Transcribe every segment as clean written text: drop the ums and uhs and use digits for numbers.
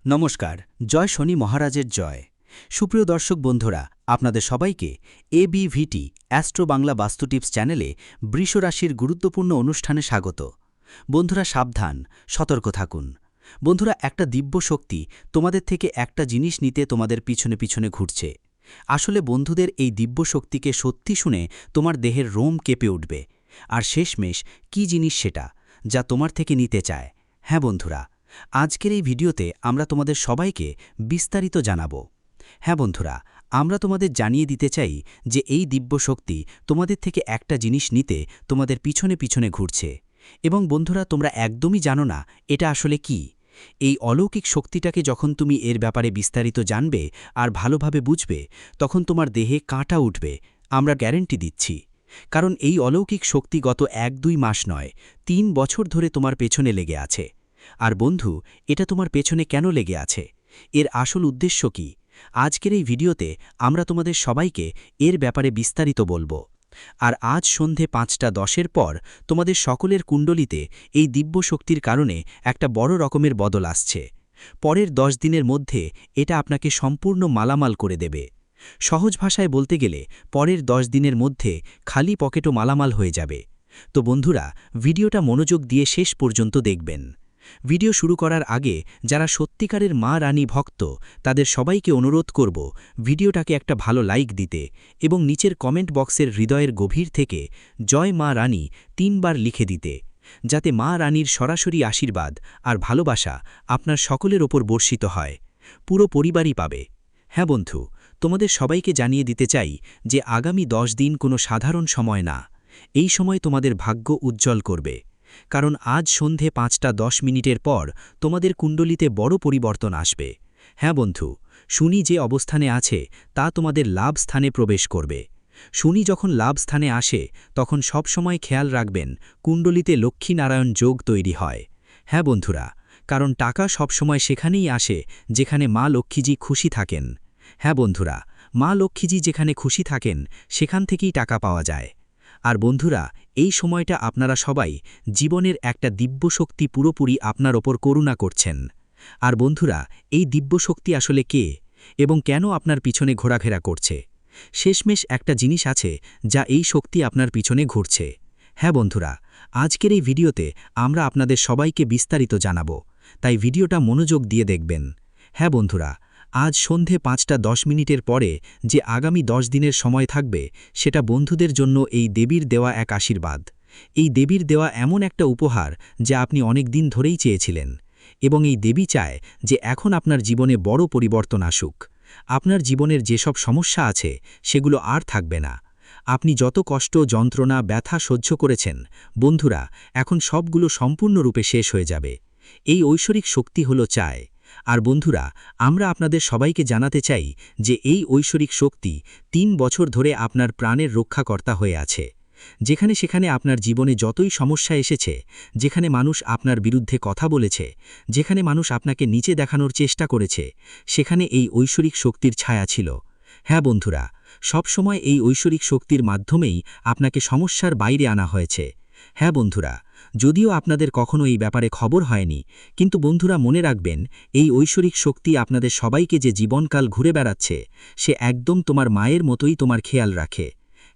নমস্কার। জয় শনি মহারাজের জয়। সুপ্রিয় দর্শক বন্ধুরা, আপনাদের সবাইকে এবিভিটি অ্যাস্ট্রো বাংলা বাস্তু টিপস চ্যানেলে বৃষ রাশির গুরুত্বপূর্ণ অনুষ্ঠানে স্বাগত। বন্ধুরা সাবধান, সতর্ক থাকুন। বন্ধুরা, একটা দিব্য শক্তি তোমাদের থেকে একটা জিনিস নিতে তোমাদের পিছনে পিছনে ঘুরছে। আসলে বন্ধুদের এই দিব্য শক্তিকে সত্যি শুনে তোমার দেহের রোম কেঁপে উঠবে। আর শেষমেশ কী জিনিস সেটা, যা তোমার থেকে নিতে চায়? হ্যাঁ বন্ধুরা, আজকের এই ভিডিওতে আমরা তোমাদের সবাইকে বিস্তারিত জানাব। হ্যাঁ বন্ধুরা, আমরা তোমাদের জানিয়ে দিতে চাই যে এই দিব্য শক্তি তোমাদের থেকে একটা জিনিস নিতে তোমাদের পিছনে পিছনে ঘুরছে। এবং বন্ধুরা, তোমরা একদমই জানো না এটা আসলে কি। এই অলৌকিক শক্তিটাকে যখন তুমি এর ব্যাপারে বিস্তারিত জানবে আর ভালোভাবে বুঝবে, তখন তোমার দেহে কাঁটা উঠবে, আমরা গ্যারেন্টি দিচ্ছি। কারণ এই অলৌকিক শক্তি গত ১-২ মাস নয়, ৩ বছর ধরে তোমার পেছনে লেগে আছে। আর বন্ধু, এটা তোমার পেছনে কেন লেগে আছে? এর আসল উদ্দেশ্য কি? আজকের এই ভিডিওতে আমরা তোমাদের সবাইকে এর ব্যাপারে বিস্তারিত বলবো। আর আজ সন্ধে ৫টা ১০-এর পর তোমাদের সকলের কুণ্ডলিতে এই দিব্য শক্তির কারণে একটা বড় রকমের বদল আসছে। পরের ১০ দিনের মধ্যে এটা আপনাকে সম্পূর্ণ মালামাল করে দেবে। সহজ ভাষায় বলতে গেলে পরের ১০ দিনের মধ্যে খালি পকেটও মালামাল হয়ে যাবে। তো বন্ধুরা, ভিডিওটা মনোযোগ দিয়ে শেষ পর্যন্ত দেখবেন। ভিডিও শুরু করার আগে যারা সত্যিকারের মা রানী ভক্ত, তাদের সবাইকে অনুরোধ করব ভিডিওটাকে একটা ভালো লাইক দিতে এবং নিচের কমেন্ট বক্সের হৃদয়ের গভীর থেকে জয় মা রানী ৩ বার লিখে দিতে, যাতে মা রানীর সরাসরি আশীর্বাদ আর ভালোবাসা আপনার সকলের ওপর বর্ষিত হয়। পুরো পরিবারই পাবে। হ্যাঁ বন্ধু, তোমাদের সবাইকে জানিয়ে দিতে চাই যে আগামী ১০ দিন কোনো সাধারণ সময় না। এই সময় তোমাদের ভাগ্য উজ্জ্বল করবে। কারণ আজ সন্ধে ৫টা ১০ পর তোমাদের কুণ্ডলিতে বড় পরিবর্তন আসবে। হ্যাঁ বন্ধু, শনি যে অবস্থানে আছে তা তোমাদের লাভ স্থানে প্রবেশ করবে। শনি যখন লাভ স্থানে আসে তখন সব সময় খেয়াল রাখবেন কুণ্ডলিতে লক্ষ্মীনারায়ণ যোগ তৈরি হয়। হ্যাঁ বন্ধুরা, কারণ টাকা সবসময় সেখানেই আসে যেখানে মা লক্ষ্মীজি খুশি থাকেন। হ্যাঁ বন্ধুরা, মা লক্ষ্মীজি যেখানে খুশি থাকেন সেখান থেকেই টাকা পাওয়া যায়। আর বন্ধুরা, এই সময়টা আপনারা সবাই জীবনের একটা দিব্য শক্তি পুরোপুরি আপনার ওপর করুণা করছেন। আর বন্ধুরা, এই দিব্য শক্তি আসলে কে এবং কেন আপনার পিছনে ঘোরাফেরা করছে? শেষমেশ একটা জিনিস আছে যা এই শক্তি আপনার পিছনে ঘুরছে। হ্যাঁ বন্ধুরা, আজকের এই ভিডিওতে আমরা আপনাদের সবাইকে বিস্তারিত জানাবো, তাই ভিডিওটা মনোযোগ দিয়ে দেখবেন। হ্যাঁ বন্ধুরা, আজ সন্ধে ৫টা ১০ পরে যে আগামী ১০ দিনের সময় থাকবে, সেটা বন্ধুদের জন্য এই দেবীর দেওয়া এক আশীর্বাদ। এই দেবীর দেওয়া এমন একটা উপহার যা আপনি অনেক দিন ধরেই চেয়েছিলেন। এবং এই দেবী চায় যে এখন আপনার জীবনে বড় পরিবর্তন আসুক। আপনার জীবনের যেসব সমস্যা আছে সেগুলো আর থাকবে না। আপনি যত কষ্ট, যন্ত্রণা, ব্যথা সহ্য করেছেন বন্ধুরা, এখন সবগুলো সম্পূর্ণরূপে শেষ হয়ে যাবে। এই ঐশ্বরিক শক্তি হলো চায়। আর বন্ধুরা, আমরা আপনাদের সবাইকে জানাতে চাই যে এই ঐশ্বরিক শক্তি ৩ বছর ধরে আপনার প্রাণের রক্ষাকর্তা হয়ে আছে। যেখানে সেখানে আপনার জীবনে যতই সমস্যা এসেছে, যেখানে মানুষ আপনার বিরুদ্ধে কথা বলেছে, যেখানে মানুষ আপনাকে নিচে দেখানোর চেষ্টা করেছে, সেখানে এই ঐশ্বরিক শক্তির ছায়া ছিল। হ্যাঁ বন্ধুরা, সবসময় এই ঐশ্বরিক শক্তির মাধ্যমেই আপনাকে সমস্যার বাইরে আনা হয়েছে। হ্যাঁ বন্ধুরা, যদিও আপনাদের কখনো এই ব্যাপারে খবর হয়নি, কিন্তু বন্ধুরা মনে রাখবেন, এই ঐশ্বরিক শক্তি আপনাদের সবাইকে যে জীবনকাল ঘুরে বেড়াচ্ছে, সে একদম তোমার মায়ের মতোই তোমার খেয়াল রাখে।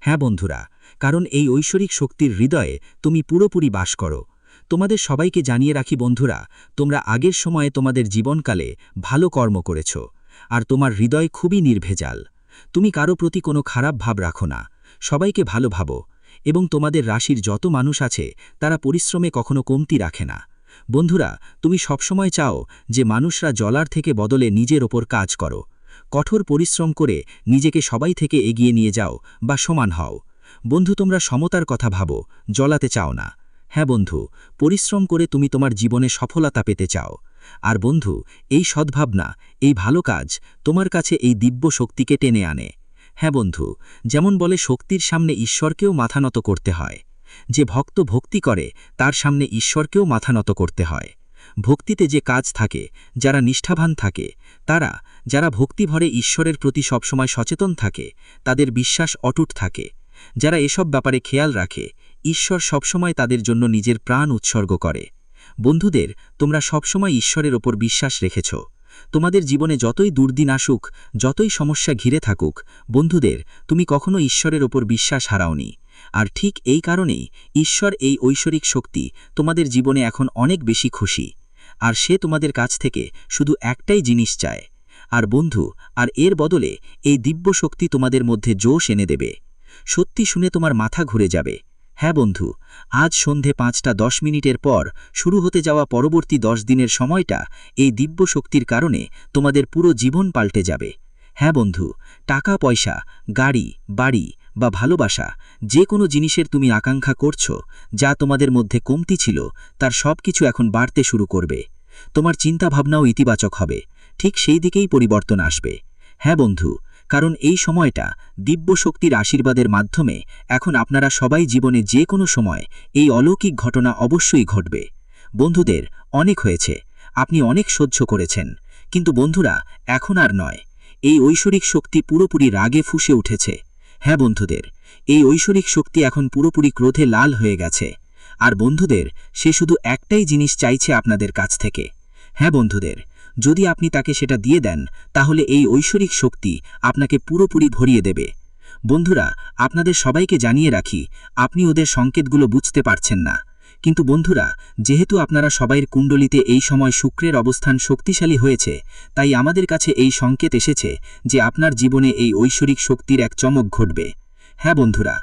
হ্যাঁ বন্ধুরা, কারণ এই ঐশ্বরিক শক্তির হৃদয়ে তুমি পুরোপুরি বাস করো। তোমাদের সবাইকে জানিয়ে রাখি বন্ধুরা, তোমরা আগের সময়ে তোমাদের জীবনকালে ভালো কর্ম করেছ, আর তোমার হৃদয় খুবই নির্ভেজাল। তুমি কারো প্রতি কোনো খারাপ ভাব রাখো না, সবাইকে ভালো ভাবো। এবং তোমাদের রাশির যত মানুষ আছে তারা পরিশ্রমে কখনো কমতি রাখে না। বন্ধুরা, তুমি সবসময় চাও যে মানুষরা জলার থেকে বদলে নিজের ওপর কাজ করো, কঠোর পরিশ্রম করে নিজেকে সবাই থেকে এগিয়ে নিয়ে যাও বা সমান হও। বন্ধু, তোমরা সমতার কথা ভাবো, জলাতে চাও না। হ্যাঁ বন্ধু, পরিশ্রম করে তুমি তোমার জীবনে সফলতা পেতে চাও। আর বন্ধু, এই সদ্ভাবনা, এই ভালো কাজ তোমার কাছে এই দিব্য শক্তিকে টেনে আনে। হ্যাঁ বন্ধু, যেমন বলে শক্তির সামনে ঈশ্বরকেও মাথা নত করতে হয়। যে ভক্ত ভক্তি করে তার সামনে ঈশ্বরকেও মাথা নত করতে হয়। ভক্তিতে যে কাজ থাকে, যারা নিষ্ঠাবান থাকে, তারা, যারা ভক্তিভরে ঈশ্বরের প্রতি সবসময় সচেতন থাকে, তাদের বিশ্বাস অটুট থাকে। যারা এসব ব্যাপারে খেয়াল রাখে, ঈশ্বর সবসময় তাদের জন্য নিজের প্রাণ উৎসর্গ করে। বন্ধুদের, তোমরা সবসময় ঈশ্বরের ওপর বিশ্বাস রেখেছ। তোমাদের জীবনে যতই দুর্দিন আসুক, যতই সমস্যা ঘিরে থাকুক, বন্ধুদের, তুমি কখনো ঈশ্বরের ওপর বিশ্বাস হারাওনি। আর ঠিক এই কারণেই ঈশ্বর, এই ঐশ্বরিক শক্তি, তোমাদের জীবনে এখন অনেক বেশি খুশি। আর সে তোমাদের কাছ থেকে শুধু একটাই জিনিস চায়। আর বন্ধু, আর এর বদলে এই দিব্য শক্তি তোমাদের মধ্যে জোশ এনে দেবে। সত্যি শুনে তোমার মাথা ঘুরে যাবে। হ্যাঁ বন্ধু, আজ সন্ধে 5:10 পর শুরু হতে যাওয়া পরবর্তী 10 দিনের সময়টা এই দিব্য শক্তির কারণে তোমাদের পুরো জীবন পাল্টে যাবে। হ্যাঁ বন্ধু, টাকা পয়সা, গাড়ি, বাড়ি বা ভালোবাসা, যে কোনো জিনিসের তুমি আকাঙ্ক্ষা করছো, যা তোমাদের মধ্যে কমতি ছিল, তার সব কিছু এখন বাড়তে শুরু করবে। তোমার চিন্তাভাবনাও ইতিবাচক হবে। ঠিক সেই দিকেই পরিবর্তন আসবে। হ্যাঁ বন্ধু, কারণ এই সময়টা দিব্য শক্তির আশীর্বাদের মাধ্যমে এখন আপনারা সবাই জীবনে যে কোনো সময় এই অলৌকিক ঘটনা অবশ্যই ঘটবে। বন্ধুদের, অনেক হয়েছে, আপনি অনেক সহ্য করেছেন, কিন্তু বন্ধুরা, এখন আর নয়। এই ঐশ্বরিক শক্তি পুরোপুরি রাগে ফুঁসে উঠেছে। হ্যাঁ বন্ধুদের, এই ঐশ্বরিক শক্তি এখন পুরোপুরি ক্রোধে লাল হয়ে গেছে। আর বন্ধুদের, সে শুধু একটাই জিনিস চাইছে আপনাদের কাছ থেকে। হ্যাঁ বন্ধুদের, যদি আপনি তাকে সেটা দিয়ে দেন, তাহলে এই ঐশ্বরিক শক্তি আপনাকে পুরোপুরি ভরিয়ে দেবে। বন্ধুরা, আপনাদের সবাইকে জানিয়ে রাখি, আপনি ওদের সংকেতগুলো বুঝতে পারছেন না। কিন্তু বন্ধুরা, যেহেতু আপনারা সবাইয়ের কুণ্ডলিতে এই সময় শুক্রের অবস্থান শক্তিশালী হয়েছে, তাই আমাদের কাছে এই সংকেত এসেছে যে আপনার জীবনে এই ঐশ্বরিক শক্তির এক চমক ঘটবে। হ্যাঁ বন্ধুরা,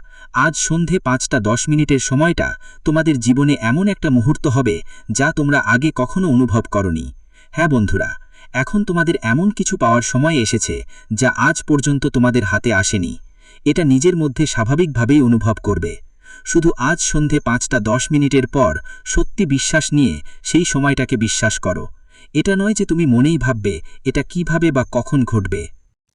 আজ সন্ধে 5:10 সময়টা তোমাদের জীবনে এমন একটা মুহূর্ত হবে যা তোমরা আগে কখনো অনুভব করনি। হ্যাঁ বন্ধুরা, এখন তোমাদের এমন কিছু পাওয়ার সময় এসেছে যা আজ পর্যন্ত তোমাদের হাতে আসেনি। এটা নিজের মধ্যে স্বাভাবিকভাবেই অনুভব করবে। শুধু আজ সন্ধে 5:10 পর সত্যি বিশ্বাস নিয়ে সেই সময়টাকে বিশ্বাস করো। এটা নয় যে তুমি মনেই ভাববে এটা কিভাবে বা কখন ঘটবে।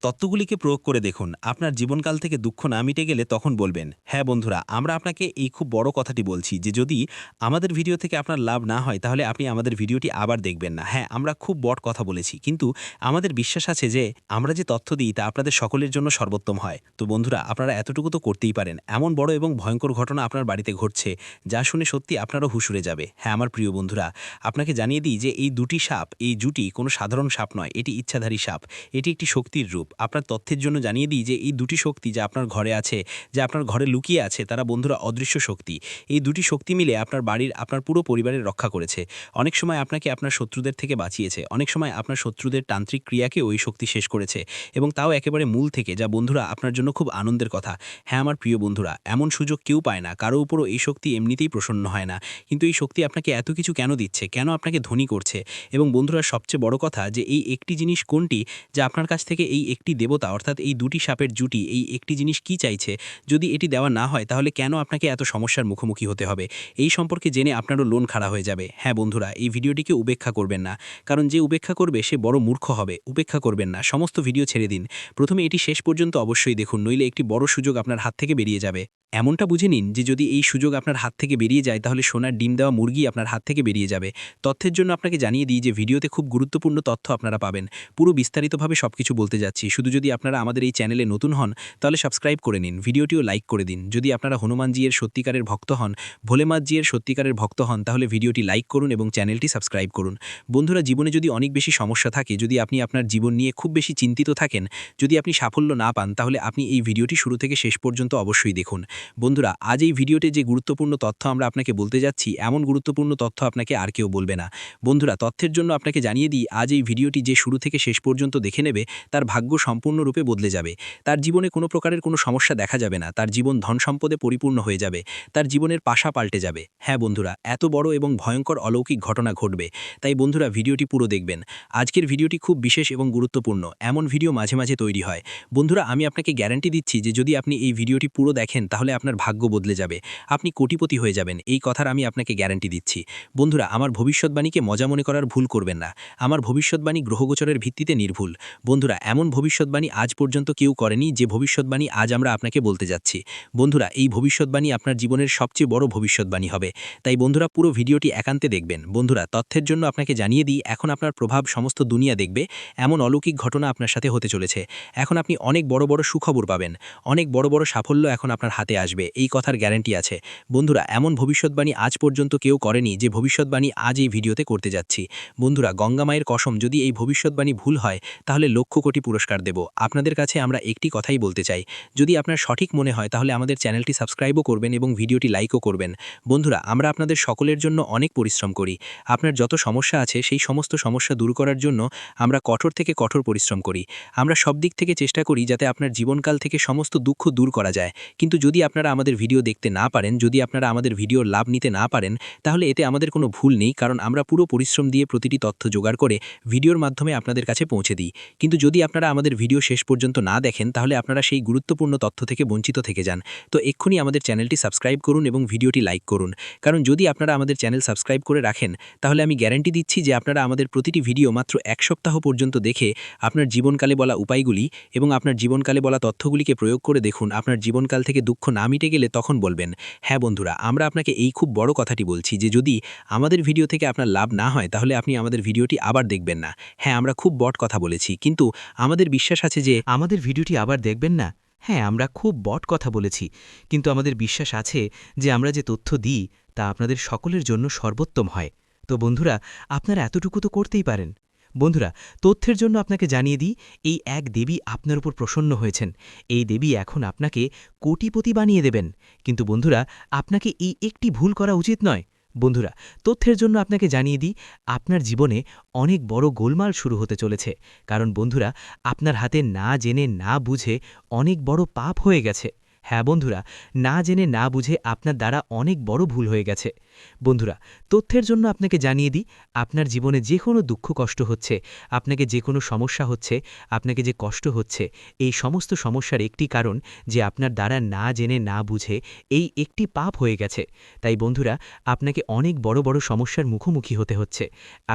তত্ত্বগুলিকে প্রয়োগ করে দেখুন। আপনার জীবনকাল থেকে দুঃখ না মিটে গেলে তখন বলবেন, হ্যাঁ বন্ধুরা, আমরা আপনাকে এই খুব বড় কথাটি বলছি যে যদি আমাদের ভিডিও থেকে আপনার লাভ না হয় তাহলে আপনি আমাদের ভিডিওটি আবার দেখবেন না। হ্যাঁ, আমরা খুব বড় কথা বলেছি, কিন্তু আমাদের বিশ্বাস আছে যে আমরা যে তথ্য দিই তা আপনাদের সকলের জন্য সর্বোত্তম হয়। তো বন্ধুরা, আপনারা এতটুকু তো করতেই পারেন। এমন বড় এবং ভয়ঙ্কর ঘটনা আপনার বাড়িতে ঘটছে যা শুনে সত্যি আপনারও হুশ উড়ে যাবে। হ্যাঁ আমার প্রিয় বন্ধুরা, আপনাকে জানিয়ে দিই যে এই দুটি সাপ, এই জুটি কোনো সাধারণ সাপ নয়, এটি ইচ্ছাধারী সাপ। এটি একটি শক্তির রূপ। আপনার তথ্যের জন্য জানিয়ে দিই যে এই দুটি শক্তি যা আপনার ঘরে আছে, যা আপনার ঘরে লুকিয়ে আছে, তারা বন্ধুরা অদৃশ্য শক্তি। এই দুটি শক্তি মিলে আপনার বাড়ির, আপনার পুরো পরিবারের রক্ষা করেছে। অনেক সময় আপনাকে আপনার শত্রুদের থেকে বাঁচিয়েছে। অনেক সময় আপনার শত্রুদের তান্ত্রিক ক্রিয়াকে ওই শক্তি শেষ করেছে, এবং তাও একেবারে মূল থেকে, যা বন্ধুরা আপনার জন্য খুব আনন্দের কথা। হ্যাঁ আমার প্রিয় বন্ধুরা, এমন সুযোগ কেউ পায় না, কারো উপরও এই শক্তি এমনিতেই প্রসন্ন হয় না। কিন্তু এই শক্তি আপনাকে এত কিছু কেন দিচ্ছে, কেন আপনাকে ধনী করছে? এবং বন্ধুরা, সবচেয়ে বড় কথা যে এই একটি জিনিস কোনটি যা আপনার কাছ থেকে এই একটি দেবতা, অর্থাৎ এই দুটি সাপের জুটি, এই একটি জিনিস কি চাইছে? যদি এটি দেওয়া না হয় তাহলে কেন আপনাকে এত সমস্যার মুখোমুখি হতে হবে? এই সম্পর্কে জেনে আপনারও লোন খাড়া হয়ে যাবে। হ্যাঁ বন্ধুরা, এই ভিডিওটিকে উপেক্ষা করবেন না, কারণ যে উপেক্ষা করবে সে বড় মূর্খ হবে। উপেক্ষা করবেন না, সমস্ত ভিডিও ছেড়ে দিন। প্রথমে এটি শেষ পর্যন্ত অবশ্যই দেখুন, নইলে একটি বড় সুযোগ আপনার হাত থেকে বেরিয়ে যাবে। এমনটা বুঝে নিন যে যদি এই সুযোগ আপনার হাত থেকে বেরিয়ে যায় তাহলে সোনার ডিম দেওয়া মুরগি আপনার হাত থেকে বেরিয়ে যাবে। তথ্যের জন্য আপনাকে জানিয়ে দিই যে ভিডিওতে খুব গুরুত্বপূর্ণ তথ্য আপনারা পাবেন। পুরো বিস্তারিতভাবে সবকিছু বলতে যাচ্ছি। শুধু যদি আপনারা আমাদের এই চ্যানেলে নতুন হন তাহলে সাবস্ক্রাইব করে নিন, ভিডিওটিও লাইক করে দিন। যদি আপনারা হনুমানজির সত্যিকারের ভক্ত হন, ভোলেনাথজির সত্যিকারের ভক্ত হন, তাহলে ভিডিওটি লাইক করুন এবং চ্যানেলটি সাবস্ক্রাইব করুন। বন্ধুরা, জীবনে যদি অনেক বেশি সমস্যা থাকে, যদি আপনি আপনার জীবন নিয়ে খুব বেশি চিন্তিত থাকেন, যদি আপনি সাফল্য না পান, তাহলে আপনি এই ভিডিওটি শুরু থেকে শেষ পর্যন্ত অবশ্যই দেখুন। বন্ধুরা, আজ এই ভিডিওতে যে গুরুত্বপূর্ণ তথ্য আমরা আপনাকে বলতে যাচ্ছি, এমন গুরুত্বপূর্ণ তথ্য আপনাকে আর কেউ বলবে না। বন্ধুরা, তথ্যের জন্য আপনাকে জানিয়ে দিই, আজ এই ভিডিওটি যে শুরু থেকে শেষ পর্যন্ত দেখে নেবে তার ভাগ্য সম্পূর্ণরূপে বদলে যাবে। তার জীবনে কোনো প্রকারের কোনো সমস্যা দেখা যাবে না, তার জীবন ধন সম্পদে পরিপূর্ণ হয়ে যাবে, তার জীবনের পাশা পাল্টে যাবে। হ্যাঁ বন্ধুরা, এত বড় এবং ভয়ঙ্কর অলৌকিক ঘটনা ঘটবে। তাই বন্ধুরা, ভিডিওটি পুরো দেখবেন। আজকের ভিডিওটি খুব বিশেষ এবং গুরুত্বপূর্ণ। এমন ভিডিও মাঝে মাঝে তৈরি হয়। বন্ধুরা, আমি আপনাকে গ্যারান্টি দিচ্ছি যে যদি আপনি এই ভিডিওটি পুরো দেখেন তাহলে আপনার ভাগ্য বদলে যাবে, আপনি কোটিপতি হয়ে যাবেন। এই কথার আমি আপনাকে গ্যারান্টি দিচ্ছি। বন্ধুরা, আমার ভবিষ্যৎবাণীকে মজা মনে করার ভুল করবেন না। আমার ভবিষ্যৎবাণী গ্রহগোচরের ভিত্তিতে নির্ভুল। বন্ধুরা, এমন ভবিষ্যৎ ভবিষ্যৎবাণী আজ পর্যন্ত কেউ করেনি যে ভবিষ্যৎবাণী আজ আমরা আপনাকে বলতে যাচ্ছি। বন্ধুরা, এই ভবিষ্যৎবাণী আপনার জীবনের সবচেয়ে বড় ভবিষ্যৎবাণী হবে। তাই বন্ধুরা, পুরো ভিডিওটি একান্তে দেখবেন। বন্ধুরা, তথ্যের জন্য আপনাকে জানিয়ে দিই, এখন আপনার প্রভাব সমস্ত দুনিয়া দেখবে, এমন অলৌকিক ঘটনা আপনার সাথে হতে চলেছে। এখন আপনি অনেক বড় বড় সুখবর পাবেন, অনেক বড় বড় সাফল্য এখন আপনার হাতে আসবে, এই কথার গ্যারান্টি আছে। বন্ধুরা, এমন ভবিষ্যৎবাণী আজ পর্যন্ত কেউ করেনি যে ভবিষ্যৎবাণী আজ এই ভিডিওতে করতে যাচ্ছি। বন্ধুরা, গঙ্গা মায়ের কসম, যদি এই ভবিষ্যৎবাণী ভুল হয় তাহলে লক্ষ কোটি পুরস্কার দেব। আপনাদের কাছে আমরা একটি কথাই বলতে চাই, যদি আপনার সঠিক মনে হয় তাহলে আমাদের চ্যানেলটি সাবস্ক্রাইবও করবেন এবং ভিডিওটি লাইকও করবেন। বন্ধুরা, আমরা আপনাদের সকলের জন্য অনেক পরিশ্রম করি। আপনার যত সমস্যা আছে সেই সমস্ত সমস্যা দূর করার জন্য আমরা কঠোর থেকে কঠোর পরিশ্রম করি। আমরা সব দিক থেকে চেষ্টা করি যাতে আপনার জীবনকাল থেকে সমস্ত দুঃখ দূর করা যায়। কিন্তু যদি আপনারা আমাদের ভিডিও দেখতে না পারেন, যদি আপনারা আমাদের ভিডিওর লাভ নিতে না পারেন, তাহলে এতে আমাদের কোনো ভুল নেই, কারণ আমরা পুরো পরিশ্রম দিয়ে প্রতিটি তথ্য জোগাড় করে ভিডিওর মাধ্যমে আপনাদের কাছে পৌঁছে দিই। কিন্তু যদি আপনারা আমাদের ভিডিও শেষ পর্যন্ত না দেখেন তাহলে আপনারা সেই গুরুত্বপূর্ণ তথ্য থেকে বঞ্চিত থেকে যান। তো এক্ষুনি আমাদের চ্যানেলটি সাবস্ক্রাইব করুন এবং ভিডিওটি লাইক করুন, কারণ যদি আপনারা আমাদের চ্যানেল সাবস্ক্রাইব করে রাখেন তাহলে আমি গ্যারান্টি দিচ্ছি যে আপনারা আমাদের প্রতিটি ভিডিও মাত্র 1 সপ্তাহ পর্যন্ত দেখে আপনার জীবনকালে বলা উপায়গুলি এবং আপনার জীবনকালে বলা তথ্যগুলিকে প্রয়োগ করে দেখুন। আপনার জীবনকাল থেকে দুঃখ না মিটে গেলে তখন বলবেন, হ্যাঁ বন্ধুরা, আমরা আপনাকে এই খুব বড় কথাটি বলছি যে যদি আমাদের ভিডিও থেকে আপনার লাভ না হয় তাহলে আপনি আমাদের ভিডিওটি আবার দেখবেন না। হ্যাঁ, আমরা খুব বড় কথা বলেছি, কিন্তু আমাদের বিশ্বাস আছে যে আমাদের ভিডিওটি আবার দেখবেন না। হ্যাঁ, আমরা খুব বট কথা বলেছি, কিন্তু আমাদের বিশ্বাস আছে যে আমরা যে তথ্য দিই তা আপনাদের সকলের জন্য সর্বোত্তম হয়। তো বন্ধুরা, আপনারা এতটুকু তো করতেই পারেন। বন্ধুরা, তথ্যের জন্য আপনাকে জানিয়ে দিই, এই এক দেবী আপনার উপর প্রসন্ন হয়েছেন। এই দেবী এখন আপনাকে কোটিপতি বানিয়ে দেবেন। কিন্তু বন্ধুরা, আপনাকে এই একটি ভুল করা উচিত নয়। বন্ধুরা, তথ্যের জন্য আপনাকে জানিয়ে দিই, আপনার জীবনে অনেক বড় গোলমাল শুরু হতে চলেছে। কারণ বন্ধুরা, আপনার হাতে না জেনে না বুঝে অনেক বড় পাপ হয়ে গেছে। হ্যাঁ বন্ধুরা, না জেনে না বুঝে আপনার দ্বারা অনেক বড় ভুল হয়ে গেছে। বন্ধুরা, তথ্যের জন্য আপনাকে জানিয়ে দিই, আপনার জীবনে যে কোনো দুঃখ কষ্ট হচ্ছে, আপনাকে যে কোনো সমস্যা হচ্ছে, আপনাকে যে কষ্ট হচ্ছে, এই সমস্ত সমস্যার একটি কারণ যে আপনার দ্বারা না জেনে না বুঝে এই একটি পাপ হয়ে গেছে। তাই বন্ধুরা, আপনাকে অনেক বড় বড় সমস্যার মুখোমুখি হতে হচ্ছে,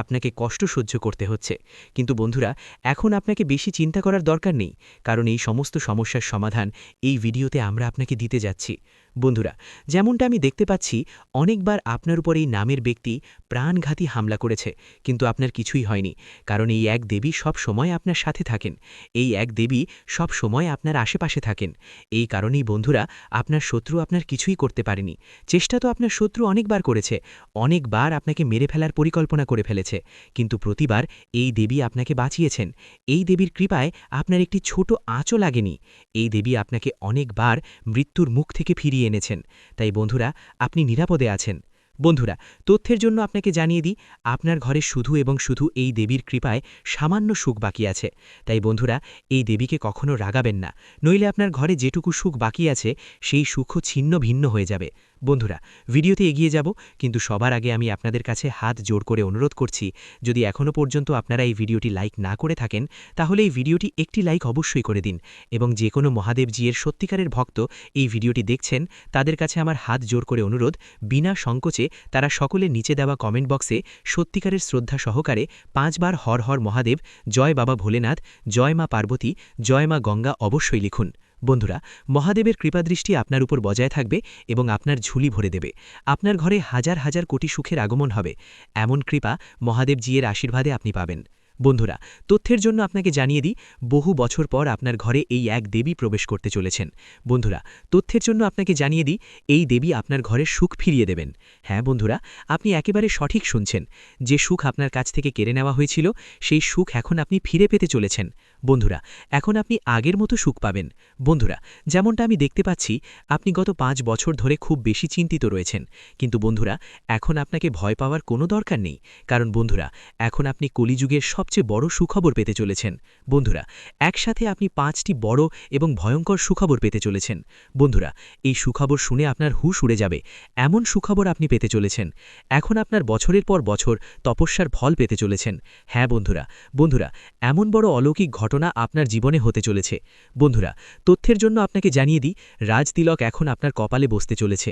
আপনাকে কষ্ট সহ্য করতে হচ্ছে। কিন্তু বন্ধুরা, এখন আপনাকে বেশি চিন্তা করার দরকার নেই, কারণ এই সমস্ত সমস্যার সমাধান এই ভিডিওতে আমরা আপনাকে দিতে যাচ্ছি। বন্ধুরা, যেমনটা আমি দেখতে পাচ্ছি, অনেকবার আপনার উপর এই নামের ব্যক্তি প্রাণঘাতী হামলা করেছে, কিন্তু আপনার কিছুই হয়নি, কারণ এই এক দেবী সব সময় আপনার সাথে থাকেন। এই এক দেবী সব সময় আপনার আশেপাশে থাকেন। এই কারণেই বন্ধুরা, আপনার শত্রু আপনার কিছুই করতে পারেনি। চেষ্টা তো আপনার শত্রু অনেকবার করেছে, অনেকবার আপনাকে মেরে ফেলার পরিকল্পনা করে ফেলেছে, কিন্তু প্রতিবার এই দেবী আপনাকে বাঁচিয়েছেন। এই দেবীর কৃপায় আপনার একটি ছোট আঁচও লাগেনি। এই দেবী আপনাকে অনেকবার মৃত্যুর মুখ থেকে ফিরিয়ে এনেছেন। তাই বন্ধুরা, আপনি নিরাপদে আছেন। বন্ধুরা, তথ্যের জন্য আপনাকে জানিয়ে দিই, আপনার ঘরে শুধু এবং শুধু এই দেবীর কৃপায় সামান্য সুখ বাকি আছে। তাই বন্ধুরা, এই দেবীকে কখনো রাগাবেন না, নইলে আপনার ঘরে যেটুকু সুখ বাকি আছে সেই সুখও ছিন্ন ভিন্ন হয়ে যাবে। বন্ধুরা, ভিডিওতে এগিয়ে যাব, কিন্তু সবার আগে আমি আপনাদের কাছে হাত জোড় করে অনুরোধ করছি, যদি এখনও পর্যন্ত আপনারা এই ভিডিওটি লাইক না করে থাকেন তাহলে এই ভিডিওটি একটি লাইক অবশ্যই করে দিন, এবং যে কোনো মহাদেবজির সত্যিকারের ভক্ত এই ভিডিওটি দেখছেন তাদের কাছে আমার হাত জোড় করে অনুরোধ, বিনা সংকোচে তারা সকলে নিচে দেওয়া কমেন্ট বক্সে সত্যিকারের শ্রদ্ধা সহকারে 5 বার হর হর মহাদেব, জয় বাবা ভোলেনাথ, জয় মা পার্বতী, জয় মা গঙ্গা অবশ্যই লিখুন। বন্ধুরা, মহাদেবের কৃপাদৃষ্টি আপনার উপর বজায় থাকবে এবং আপনার ঝুলি ভরে দেবে। আপনার ঘরে হাজার হাজার কোটি সুখের আগমন হবে, এমন কৃপা মহাদেবজির আশীর্বাদে আপনি পাবেন। বন্ধুরা, তথ্যের জন্য আপনাকে জানিয়ে দিই, বহু বছর পর আপনার ঘরে এই এক দেবী প্রবেশ করতে চলেছেন। বন্ধুরা, তথ্যের জন্য আপনাকে জানিয়ে দিই, এই দেবী আপনার ঘরে সুখ ফিরিয়ে দেবেন। হ্যাঁ বন্ধুরা, আপনি একেবারে সঠিক শুনছেন, যে সুখ আপনার কাছ থেকে কেড়ে নেওয়া হয়েছিল সেই সুখ এখন আপনি ফিরে পেতে চলেছেন। বন্ধুরা, এখন আপনি আগের মতো সুখ পাবেন। বন্ধুরা, যেমনটা আমি দেখতে পাচ্ছি, আপনি গত 5 বছর ধরে খুব বেশি চিন্তিত রয়েছেন, কিন্তু বন্ধুরা, এখন আপনাকে ভয় পাওয়ার কোনো দরকার নেই, কারণ বন্ধুরা, এখন আপনি কলিযুগের সবচেয়ে বড় সুখবর পেতে চলেছেন। বন্ধুরা, একসাথে আপনি 5টি বড় এবং ভয়ঙ্কর সুখবর পেতে চলেছেন। বন্ধুরা, এই সুখবর শুনে আপনার হুঁশ উড়ে যাবে, এমন সুখবর আপনি পেতে চলেছেন। এখন আপনার বছরের পর বছর তপস্যার ফল পেতে চলেছেন। হ্যাঁ বন্ধুরা, বন্ধুরা, এমন বড় অলৌকিক ঘটনা ঘটনা আপনার জীবনে হতে চলেছে। বন্ধুরা, তথ্যের জন্য আপনাকে জানিয়ে দিই, রাজতিলক এখন আপনার কপালে বসতে চলেছে।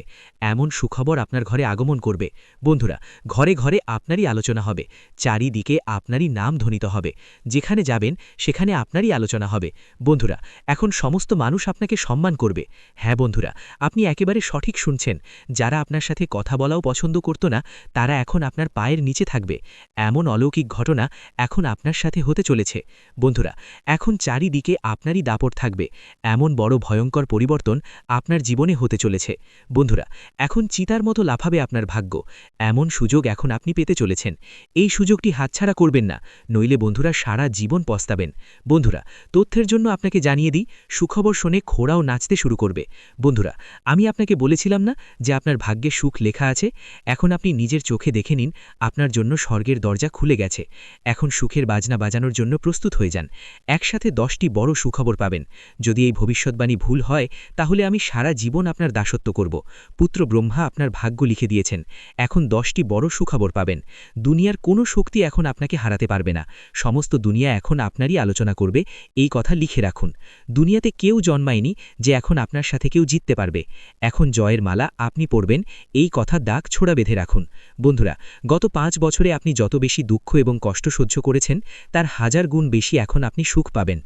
এমন সুখবর আপনার ঘরে আগমন করবে। বন্ধুরা, ঘরে ঘরে আপনারই আলোচনা হবে, চারিদিকে আপনারই নাম ধ্বনিত হবে, যেখানে যাবেন সেখানে আপনারই আলোচনা হবে। বন্ধুরা, এখন সমস্ত মানুষ আপনাকে সম্মান করবে। হ্যাঁ বন্ধুরা, আপনি একেবারে সঠিক শুনছেন। যারা আপনার সাথে কথা বলাও পছন্দ করত না, তারা এখন আপনার পায়ের নিচে থাকবে। এমন অলৌকিক ঘটনা এখন আপনার সাথে হতে চলেছে। বন্ধুরা, এখন চারিদিকে আপনারই দাপট থাকবে। এমন বড় ভয়ঙ্কর পরিবর্তন আপনার জীবনে হতে চলেছে। বন্ধুরা, এখন চিতার মতো লাফাবে আপনার ভাগ্য। এমন সুযোগ এখন আপনি পেতে চলেছেন। এই সুযোগটি হাতছাড়া করবেন না, নইলে বন্ধুরা সারা জীবন পস্তাবেন। বন্ধুরা, তথ্যের জন্য আপনাকে জানিয়ে দিই, সুখবর শুনে ঘোড়াও নাচতে শুরু করবে। বন্ধুরা, আমি আপনাকে বলেছিলাম না যে আপনার ভাগ্যে সুখ লেখা আছে? এখন আপনি নিজের চোখে দেখে নিন, আপনার জন্য স্বর্গের দরজা খুলে গেছে। এখন সুখের বাজনা বাজানোর জন্য প্রস্তুত হয়ে যান। একসাথে 10টি বড় সুখবর পাবেন। যদি এই ভবিষ্যৎবাণী ভুল হয়, তাহলে আমি সারা জীবন আপনার দাসত্ব করব। পুত্র ব্রহ্মা আপনার ভাগ্য লিখে দিয়েছেন। এখন 10টি বড় সুখবর পাবেন। দুনিয়ার কোনো শক্তি এখন আপনাকে হারাতে পারবে না। সমস্ত দুনিয়া এখন আপনারই আলোচনা করবে, এই কথা লিখে রাখুন। দুনিয়াতে কেউ জন্মায়নি যে এখন আপনার সাথে কেউ জিততে পারবে। এখন জয়ের মালা আপনি পরবেন, এই কথা দাগ ছোড়া বেঁধে রাখুন। বন্ধুরা, গত 5 বছরে আপনি যত বেশি দুঃখ এবং কষ্ট সহ্য করেছেন, তার 1000 গুণ বেশি এখন আপনি সুখ পাবেন।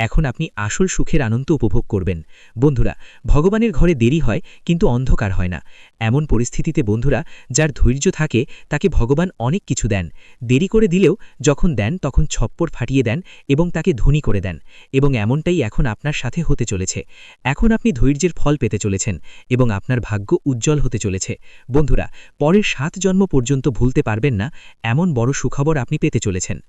এখন আপনি আসল সুখের আনন্দ উপভোগ করবেন। বন্ধুরা, ভগবানের ঘরে দেরি হয়, কিন্তু অন্ধকার হয় না। এমন পরিস্থিতিতে বন্ধুরা, যার ধৈর্য থাকে তাকে ভগবান অনেক কিছু দেন। দেরি করে দিলেও যখন দেন তখন ছপ্পর ফাটিয়ে দেন এবং তাকে ধনী করে দেন। এবং এমনটাই এখন আপনার সাথে হতে চলেছে। এখন আপনি ধৈর্যের ফল পেতে চলেছেন এবং আপনার ভাগ্য উজ্জ্বল হতে চলেছে। বন্ধুরা, পরের 7 জন্ম পর্যন্ত ভুলতে পারবেন না, এমন বড় সুখবর আপনি পেতে চলেছেন।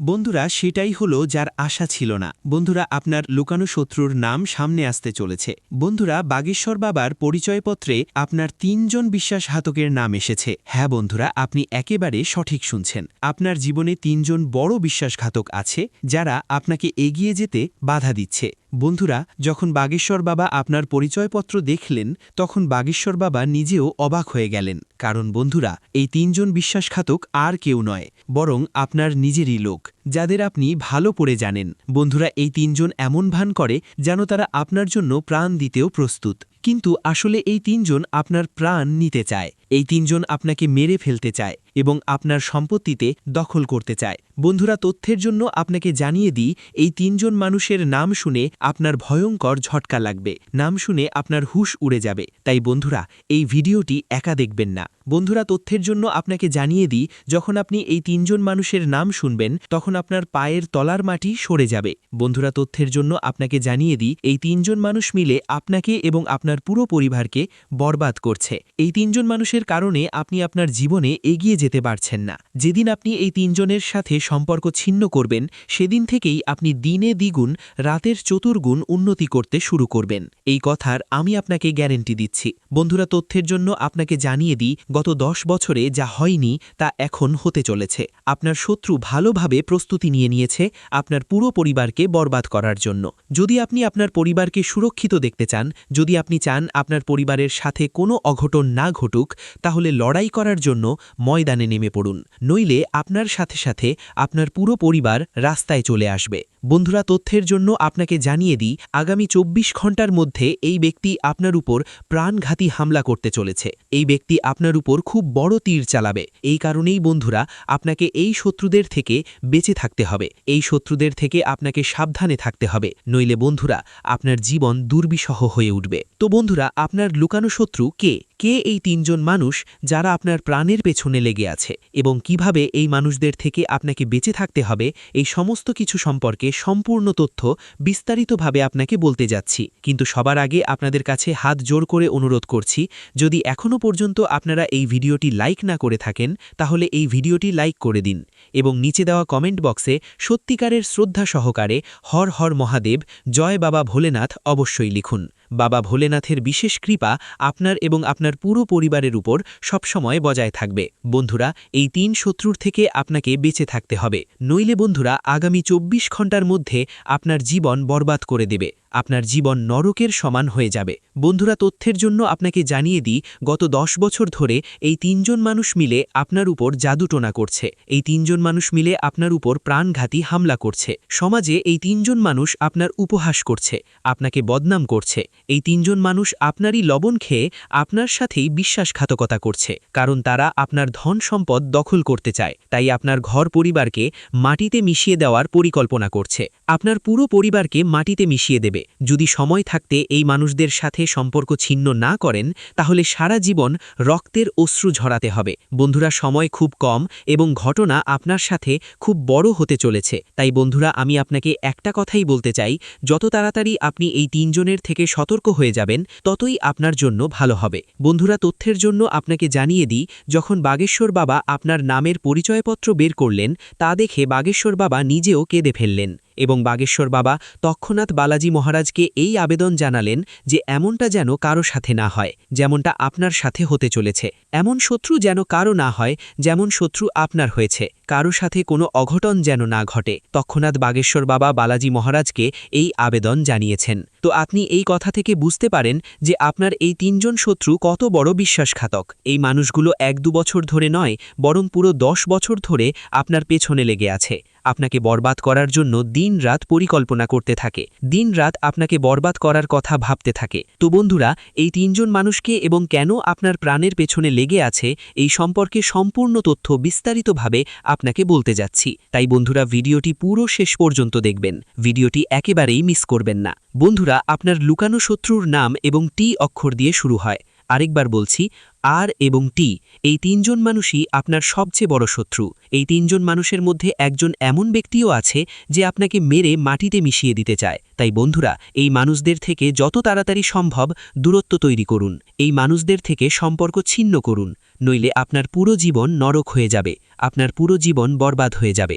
বন্ধুরা, সেটাই হলো যার আশা ছিল না। বন্ধুরা, আপনার লুকানো শত্রুর নাম সামনে আসতে চলেছে। বন্ধুরা, বাগেশ্বর বাবার পরিচয়পত্রে আপনার 3 জন বিশ্বাসঘাতকের নাম এসেছে। হ্যাঁ বন্ধুরা, আপনি একেবারে সঠিক শুনছেন। আপনার জীবনে 3 জন বড় বিশ্বাসঘাতক আছে, যারা আপনাকে এগিয়ে যেতে বাধা দিচ্ছে। বন্ধুরা, যখন বাগেশ্বর বাবা আপনার পরিচয়পত্র দেখলেন, তখন বাগেশ্বর বাবা নিজেও অবাক হয়ে গেলেন। কারণ বন্ধুরা, এই 3 জন বিশ্বাসঘাতক আর কেউ নয়, বরং আপনার নিজেরই লোক, যাদের আপনি ভালো করে জানেন। বন্ধুরা, এই 3 জন এমন ভান করে যেন তারা আপনার জন্য প্রাণ দিতেও প্রস্তুত, কিন্তু আসলে এই 3 জন আপনার প্রাণ নিতে চায়। এই 3 জন আপনাকে মেরে ফেলতে চায় এবং আপনার সম্পত্তিতে দখল করতে চায়। বন্ধুরা, তথ্যের জন্য আপনাকে জানিয়ে দিই, এই 3 জন মানুষের নাম শুনে আপনার ভয়ঙ্কর ঝটকা লাগবে। নাম শুনে আপনার হুঁশ উড়ে যাবে। তাই বন্ধুরা, এই ভিডিওটি একা দেখবেন না। বন্ধুরা, তথ্যের জন্য আপনাকে জানিয়ে দিই, যখন আপনি এই 3 জন মানুষের নাম শুনবেন, তখন আপনার পায়ের তলার মাটি সরে যাবে। বন্ধুরা, তথ্যের জন্য আপনাকে জানিয়ে দিই, এই 3 জন মানুষ মিলে আপনাকে এবং আপনার পুরো পরিবারকে বরবাদ করছে। এই 3 জন মানুষের কারণে আপনি আপনার জীবনে এগিয়ে যেতে পারছেন না। যেদিন আপনি এই 3 জনের সাথে সম্পর্ক ছিন্ন করবেন, সেদিন থেকেই আপনি দিনে দ্বিগুণ, রাতের চতুর্গুণ উন্নতি করতে শুরু করবেন। এই কথার আমি আপনাকে গ্যারেন্টি দিচ্ছি। বন্ধুরা, তথ্যের জন্য আপনাকে জানিয়ে দিই, গত 10 বছরে যা হয়নি তা এখন হতে চলেছে। আপনার শত্রু ভালোভাবে প্রস্তুতি নিয়েছে আপনার পুরো পরিবারকে বরবাদ করার জন্য। যদি আপনি আপনার পরিবারকে সুরক্ষিত দেখতে চান, যদি আপনি চান আপনার পরিবারের সাথে কোনো অঘটন না ঘটুক, তাহলে লড়াই করার জন্য ময়দানে নেমে পড়ুন। নইলে আপনার সাথে সাথে আপনার পুরো পরিবার রাস্তায় চলে আসবে। বন্ধুরা, তথ্যের জন্য আপনাকে জানিয়ে দিই, আগামী 24 ঘন্টার মধ্যে এই ব্যক্তি আপনার উপর প্রাণঘাতী হামলা করতে চলেছে। এই ব্যক্তি আপনার উপর খুব বড় তীর চালাবে। এই কারণেই বন্ধুরা, আপনাকে এই শত্রুদের থেকে বেঁচে থাকতে হবে। এই শত্রুদের থেকে আপনাকে সাবধানে থাকতে হবে, নইলে বন্ধুরা, আপনার জীবন দুর্বিষহ হয়ে উঠবে। তো বন্ধুরা, আপনার লুকানো শত্রু কে? কে এই 3 জন মানুষ যারা আপনার প্রাণের পেছনে লেগে আছে, এবং কিভাবে এই মানুষদের থেকে আপনাকে বেঁচে থাকতে হবে, এই সমস্ত কিছু সম্পর্কে সম্পূর্ণ তথ্য বিস্তারিতভাবে আপনাকে বলতে যাচ্ছি। কিন্তু সবার আগে আপনাদের কাছে হাত জোর করে অনুরোধ করছি, যদি এখনও পর্যন্ত আপনারা এই ভিডিওটি লাইক না করে থাকেন, তাহলে এই ভিডিওটি লাইক করে দিন এবং নিচে দেওয়া কমেন্ট বক্সে সত্যিকারের শ্রদ্ধা সহকারে হর হর মহাদেব, জয় বাবা ভোলেনাথ অবশ্যই লিখুন। বাবা ভোলেনাথের বিশেষ কৃপা আপনার এবং আপনার পুরো পরিবারের উপর সবসময় বজায় থাকবে। বন্ধুরা, এই 3 শত্রুর থেকে আপনাকে বেঁচে থাকতে হবে, নইলে বন্ধুরা, আগামী 24 ঘন্টার মধ্যে আপনার জীবন বরবাদ করে দেবে। আপনার জীবন নরকের সমান হয়ে যাবে। বন্ধুরা, তথ্যের জন্য আপনাকে জানিয়ে দিই, গত 10 বছর ধরে এই 3 জন মানুষ মিলে আপনার উপর জাদুটোনা করছে। এই 3 জন মানুষ মিলে আপনার উপর প্রাণঘাতী হামলা করছে। সমাজে এই 3 জন মানুষ আপনার উপহাস করছে, আপনাকে বদনাম করছে। এই 3 জন মানুষ আপনারই লবণ খেয়ে আপনার সাথেই বিশ্বাসঘাতকতা করছে, কারণ তারা আপনার ধন সম্পদ দখল করতে চায়। তাই আপনার ঘর পরিবারকে মাটিতে মিশিয়ে দেওয়ার পরিকল্পনা করছে। আপনার পুরো পরিবারকে মাটিতে মিশিয়ে দেবে। যদি সময় থাকতে এই মানুষদের সাথে সম্পর্ক ছিন্ন না করেন, তাহলে সারা জীবন রক্তের অশ্রু ঝরাতে হবে। বন্ধুরা, সময় খুব কম এবং ঘটনা আপনার সাথে খুব বড় হতে চলেছে। তাই বন্ধুরা, আমি আপনাকে একটা কথাই বলতে চাই, যত তাড়াতাড়ি আপনি এই 3 জনের থেকে সতর্ক হয়ে যাবেন, ততই আপনার জন্য ভালো হবে। বন্ধুরা, তথ্যের জন্য আপনাকে জানিয়ে দিই, যখন বাগেশ্বর বাবা আপনার নামের পরিচয়পত্র বের করলেন, তা দেখে বাগেশ্বর বাবা নিজেও কেঁদে ফেললেন এবং বাগেশ্বর বাবা তৎক্ষণাৎ বালাজি মহারাজকে এই আবেদন জানালেন যে এমনটা যেন কারো সাথে না হয় যেমনটা আপনার সাথে হতে চলেছে। এমন শত্রু যেন কারো না হয় যেমন শত্রু আপনার হয়েছে। কারো সাথে কোনো অঘটন যেন না ঘটে। তৎক্ষণাৎ বাগেশ্বর বাবা বালাজি মহারাজকে এই আবেদন জানিয়েছেন। তো আপনি এই কথা থেকে বুঝতে পারেন যে আপনার এই 3 জন শত্রু কত বড় বিশ্বাসঘাতক। এই মানুষগুলো 1-2 বছর ধরে নয়, বরং পুরো 10 বছর ধরে আপনার পেছনে লেগে আছে। আপনাকে বরবাদ করার জন্য দিন-রাত পরিকল্পনা করতে থাকে, দিন-রাত আপনাকে বরবাদ করার কথা ভাবতে থাকে। তো বন্ধুরা, এই 3 জন মানুষকে এবং কেন আপনার প্রাণের পেছনে লেগে আছে এই সম্পর্কে সম্পূর্ণ তথ্য বিস্তারিতভাবে আপনাকে বলতে যাচ্ছি। তাই বন্ধুরা, ভিডিওটি পুরো শেষ পর্যন্ত দেখবেন। ভিডিওটি একেবারেই মিস করবেন না। বন্ধুরা, আপনার লুকানো শত্রুর নাম এবং টি অক্ষর দিয়ে শুরু হয়। আরেকবার বলছি, আর এবং টি, এই 3 জন মানুষই আপনার সবচেয়ে বড় শত্রু। এই 3 জন মানুষের মধ্যে একজন এমন ব্যক্তিও আছে যে আপনাকে মেরে মাটিতে মিশিয়ে দিতে চায়। তাই বন্ধুরা, এই মানুষদের থেকে যত তাড়াতাড়ি সম্ভব দূরত্ব তৈরি করুন। এই মানুষদের থেকে সম্পর্ক ছিন্ন করুন, নইলে আপনার পুরো জীবন নরক হয়ে যাবে, আপনার পুরো জীবন বরবাদ হয়ে যাবে।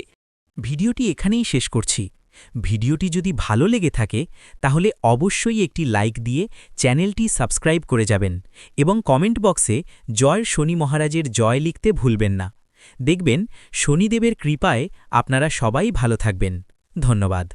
ভিডিওটি এখানেই শেষ করছি। ভিডিওটি যদি ভালো লেগে থাকে তাহলে অবশ্যই একটি লাইক দিয়ে চ্যানেলটি সাবস্ক্রাইব করে যাবেন এবং কমেন্ট বক্সে জয় শনি মহারাজের জয় লিখতে ভুলবেন না। দেখবেন শনিদেবের কৃপায় আপনারা সবাই ভালো থাকবেন। ধন্যবাদ।